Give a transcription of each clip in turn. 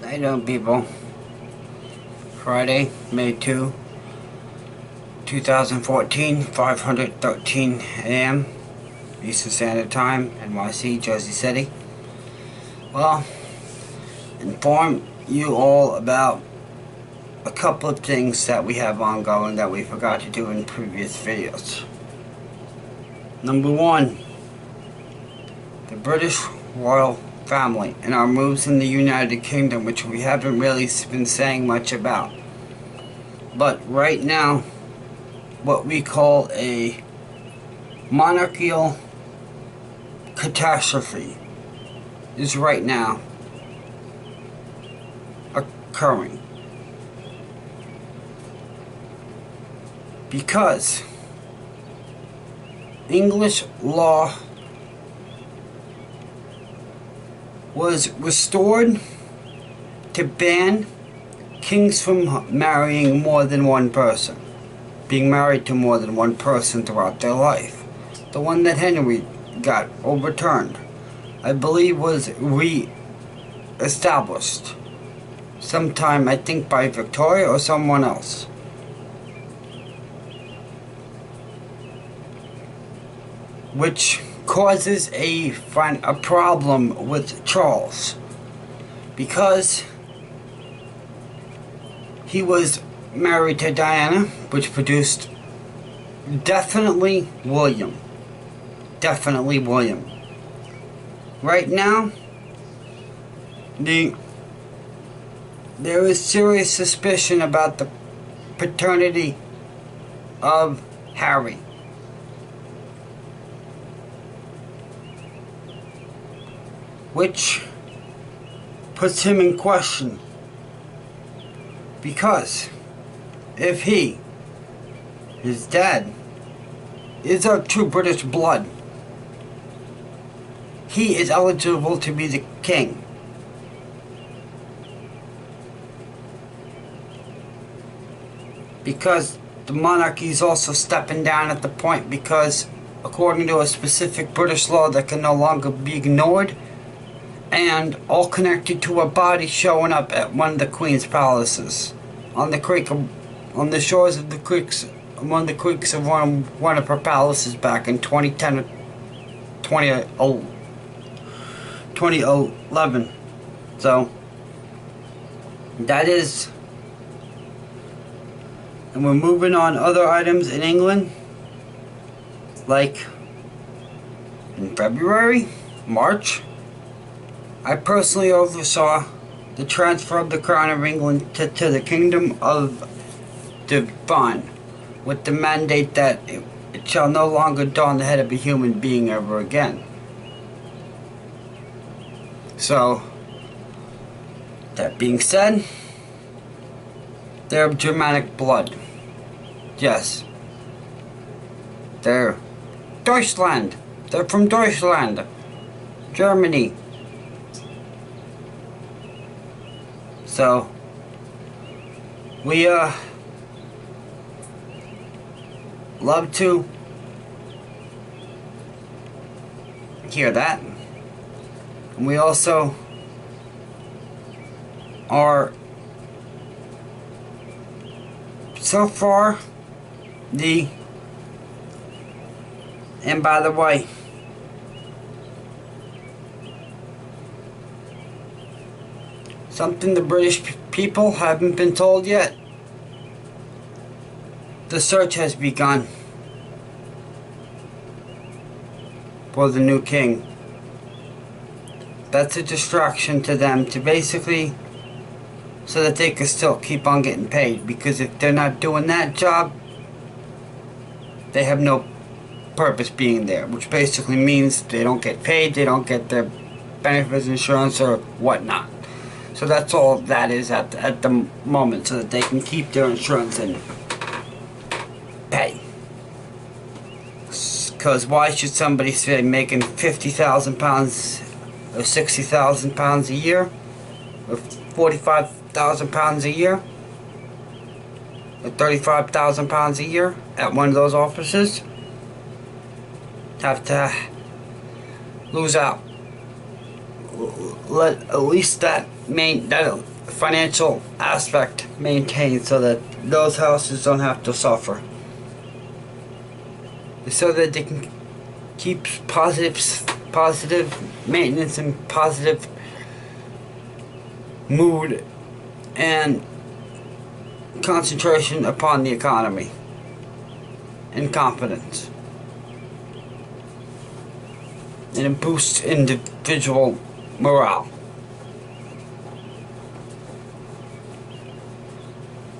How you doing, people? Friday, May 2, 2014, 5:13 a.m. Eastern Standard Time, NYC, Jersey City. Well, inform you all about a couple of things that we have ongoing that we forgot to do in previous videos. Number one, the British royal family and our moves in the United Kingdom, which we haven't really been saying much about. But right now, what we call a monarchical catastrophe is right now occurring. Because English law was restored to ban kings from marrying more than one person, being married to more than one person throughout their life. The one that Henry got overturned, I believe, was re-established sometime, I think, by Victoria or someone else. Which causes a problem with Charles, because he was married to Diana, which produced definitely William. Right now, there is serious suspicion about the paternity of Harry. Which puts him in question, because if his dad, is of true British blood, he is eligible to be the king. Because the monarchy is also stepping down at the point, because according to a specific British law that can no longer be ignored, and all connected to a body showing up at one of the Queen's palaces on the creek, on the shores of the creeks, one of the creeks of one of her palaces back in 2010 or 2011. So that is, and we're moving on other items in England, like in February, March. I personally oversaw the transfer of the crown of England to the Kingdom of Devon, with the mandate that it shall no longer dawn the head of a human being ever again. So, that being said, they're of Germanic blood. Yes. They're Deutschland. They're from Deutschland, Germany. So, we love to hear that. And we also are, so far, and by the way, something the British people haven't been told yet. The search has begun for the new king. That's a distraction to them, to basically, so that they can still keep on getting paid. Because if they're not doing that job, they have no purpose being there. Which basically means they don't get paid, they don't get their benefits, insurance, or whatnot. So that's all that is at the moment, so that they can keep their insurance and pay. Because why should somebody say making £50,000 or £60,000 a year, or £45,000 a year, or £35,000 a year at one of those offices, have to lose out let at least that financial aspect maintained, so that those houses don't have to suffer, so that they can keep positive maintenance and positive mood and concentration upon the economy and confidence, and it boosts individual morale,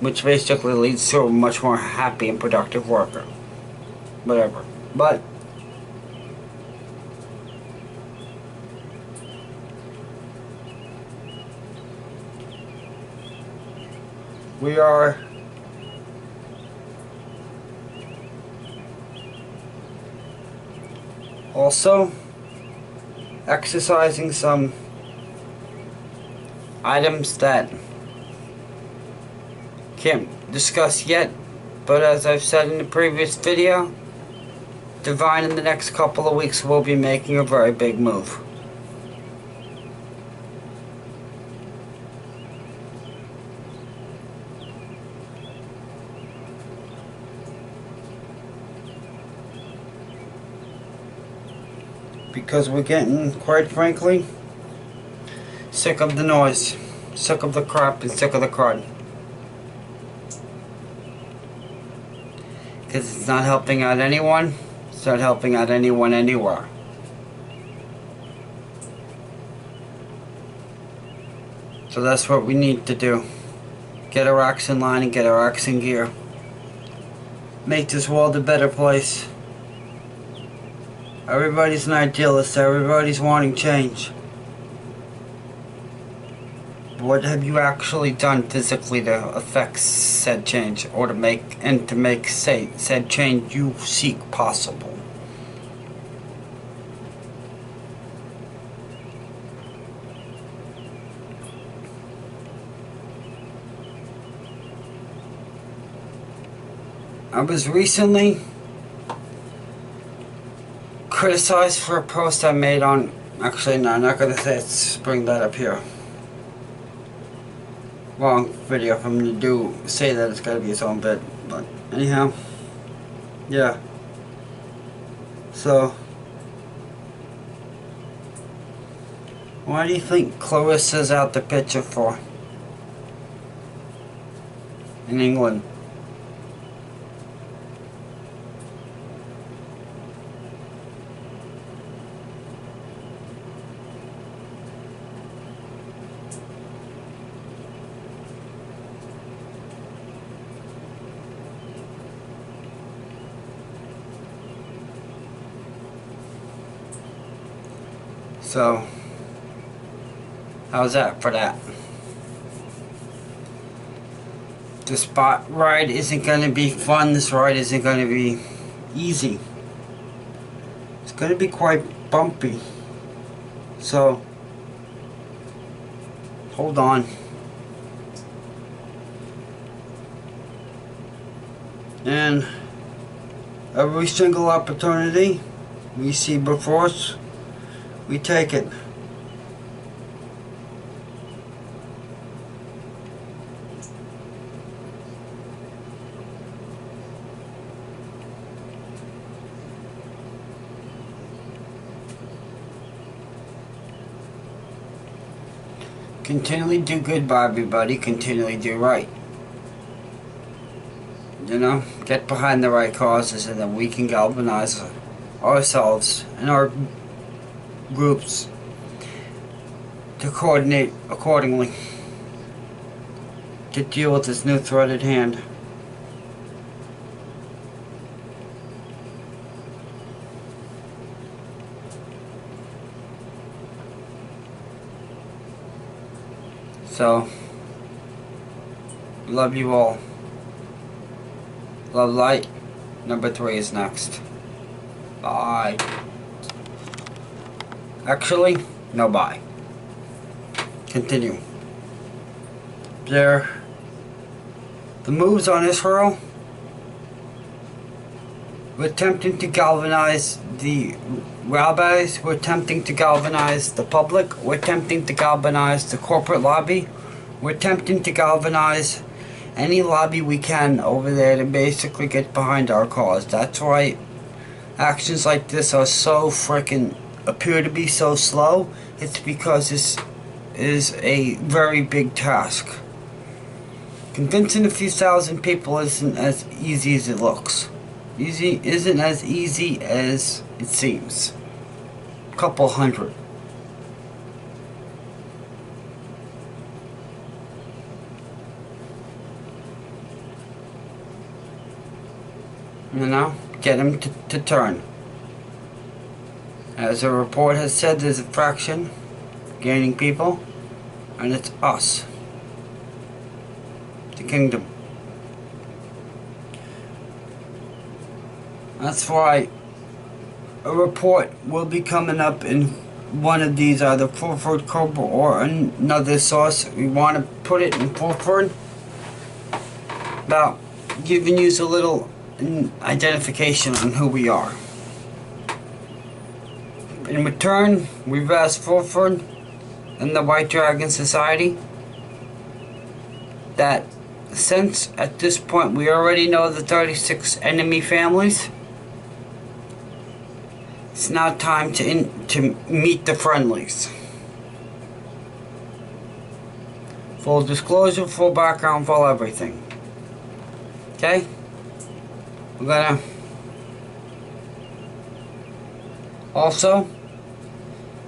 which basically leads to a much more happy and productive worker. Whatever. But we are also exercising some items that can't discuss yet, but as I've said in the previous video, Divine in the next couple of weeks will be making a very big move. Because we're getting, quite frankly, sick of the noise, sick of the crap, and sick of the crud. Because it's not helping out anyone, it's not helping out anyone anywhere. So that's what we need to do. Get our acts in line and get our acts in gear. Make this world a better place. Everybody's an idealist, everybody's wanting change. What have you actually done physically to affect said change, or to make said change you seek possible? I was recently criticized for a post I made on, actually no, I'm not gonna say it, bring that up here. Wrong video for me to say that it's gotta be its own bit, but anyhow, yeah. So, why do you think Clarissa's out the picture for? In England. So, how's that for that? This ride isn't going to be fun, this ride isn't going to be easy. It's going to be quite bumpy. So, hold on. And every single opportunity we see before us, we take it. Continually do good by everybody, continually do right. You know, get behind the right causes, and then we can galvanize ourselves and our groups to coordinate accordingly to deal with this new threat at hand. So, love you all. Love light. Number 3 is next. Bye. Actually, no bye. Continue. The moves on Israel We're attempting to galvanize the rabbis. We're attempting to galvanize the public. We're attempting to galvanize the corporate lobby. We're attempting to galvanize any lobby we can over there to basically get behind our cause. That's why actions like this are so frickin' appear to be so slow. It's because this is a very big task. Convincing a few thousand people isn't as easy as it looks. Isn't as easy as it seems. A couple hundred. You know, get them to turn. As a report has said, there's a fraction gaining people, and it's us, the kingdom. That's why a report will be coming up in one of these, either Fulford, Cobra, or another source. We want to put it in Fulford about giving you a little identification on who we are. In return, we've asked Fulford and the White Dragon Society that since at this point we already know the 36 enemy families, it's now time to meet the friendlies. Full disclosure, full background, full everything. Okay? We're gonna also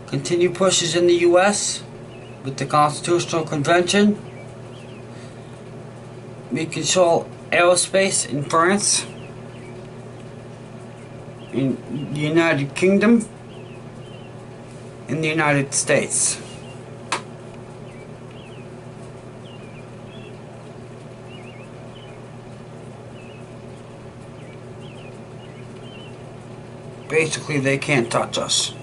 continue pushes in the US with the Constitutional Convention. We control aerospace in France, in the United Kingdom, in the United States. Basically, they can't touch us.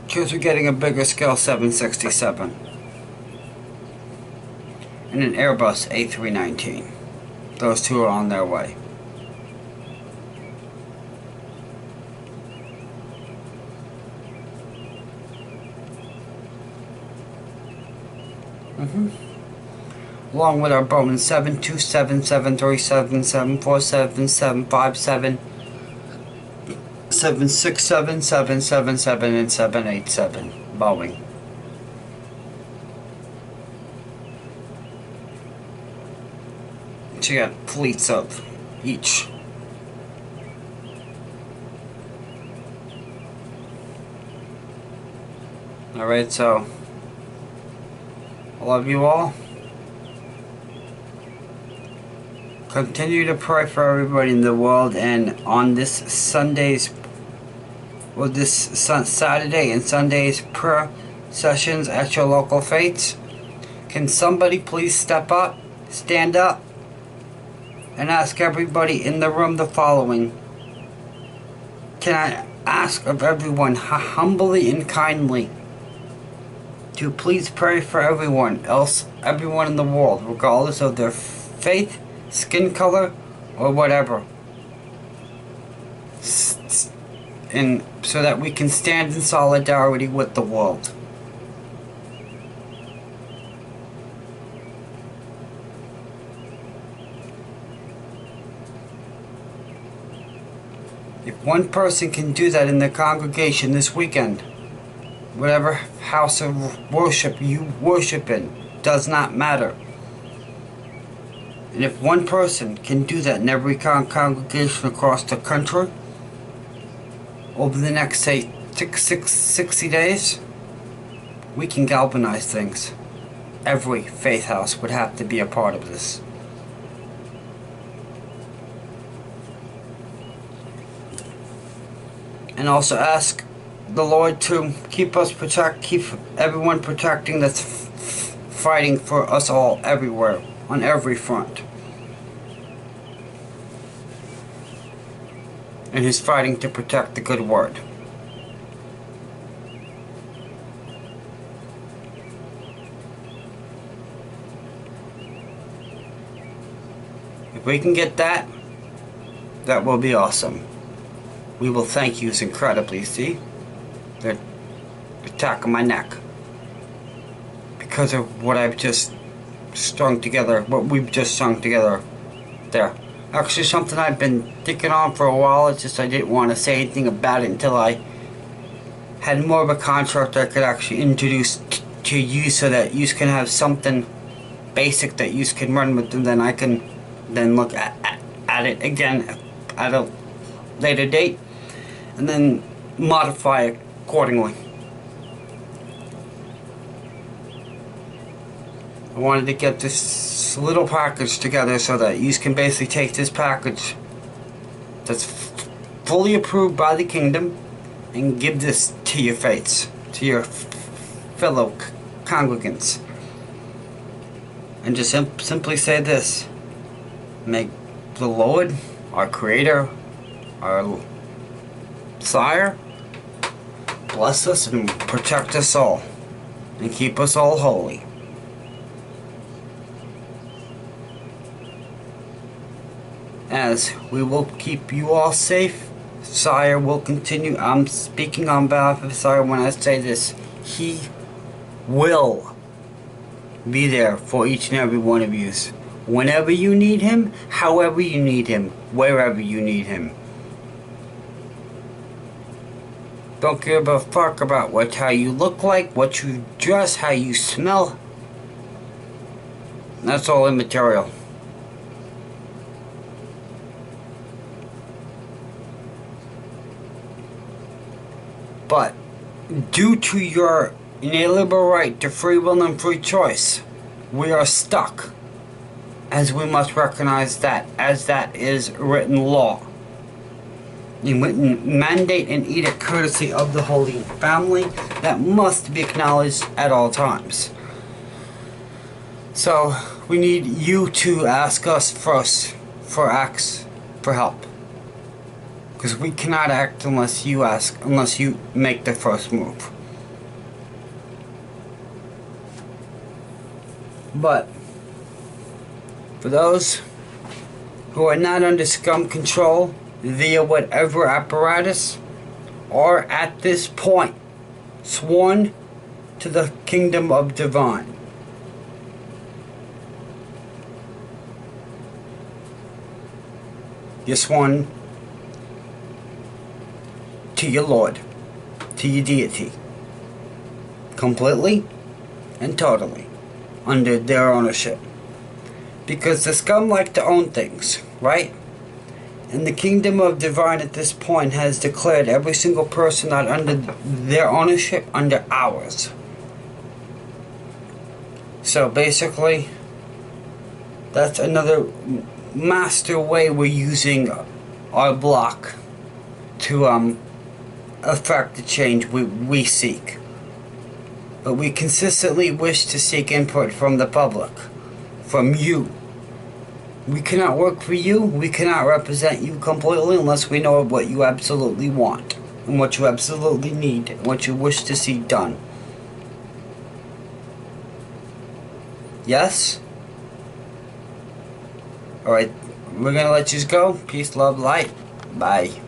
Because we're getting a bigger scale 767 and an Airbus A319. Those two are on their way. Along with our Boeing 727, 737, 747, 757, 767, 777, and 787 Boeing. So you got fleets of each. Alright, so I love you all. Continue to pray for everybody in the world, and on this Sunday's, well, this Saturday and Sunday's prayer sessions at your local faiths, can somebody please step up, stand up, and ask everybody in the room the following? Can I ask of everyone humbly and kindly to please pray for everyone else, everyone in the world, regardless of their faith, skin color, or whatever, and so that we can stand in solidarity with the world. If one person can do that in the congregation this weekend, whatever house of worship you worship in, does not matter. And if one person can do that in every congregation across the country, over the next, say, 60 days, we can galvanize things. Every faith house would have to be a part of this. And also ask the Lord to keep everyone protecting that's fighting for us all everywhere. on every front. And he's fighting to protect the good word. If we can get that, that will be awesome. We will thank you incredibly. See? They're attacking my neck. Because of what I've just strung together, what we've just strung together there. Actually, something I've been thinking on for a while. It's just I didn't want to say anything about it until I had more of a contract I could actually introduce to you, so that you can have something basic that you can run with, and then I can then look at it again at a later date and then modify it accordingly. I wanted to get this little package together so that you can basically take this package that's fully approved by the kingdom and give this to your faiths, to your fellow congregants, and just simply say this: may the Lord, our Creator, our Sire, bless us and protect us all and keep us all holy. As we will keep you all safe, Sire will continue. I'm speaking on behalf of Sire when I say this. He will be there for each and every one of you. Whenever you need him, however you need him, wherever you need him. Don't give a fuck about how you look like, what you dress, how you smell. That's all immaterial. But due to your inalienable right to free will and free choice, we are stuck, as we must recognize that, as that is written law. In written mandate and edict courtesy of the Holy Family that must be acknowledged at all times. So we need you to ask us first for help. Because we cannot act unless you ask, unless you make the first move. But for those who are not under scum control via whatever apparatus, are at this point sworn to the kingdom of divine. You're sworn to your Lord, to your deity, completely and totally under their ownership. Because the scum like to own things, right? And the kingdom of divine at this point has declared every single person not under their ownership, under ours. So basically, that's another master way we're using our block to affect the change we seek. But we consistently wish to seek input from the public, from you. We cannot work for you, we cannot represent you completely unless we know what you absolutely want, and what you absolutely need, and what you wish to see done. Yes? Alright, we're gonna let you go. Peace, love, light. Bye.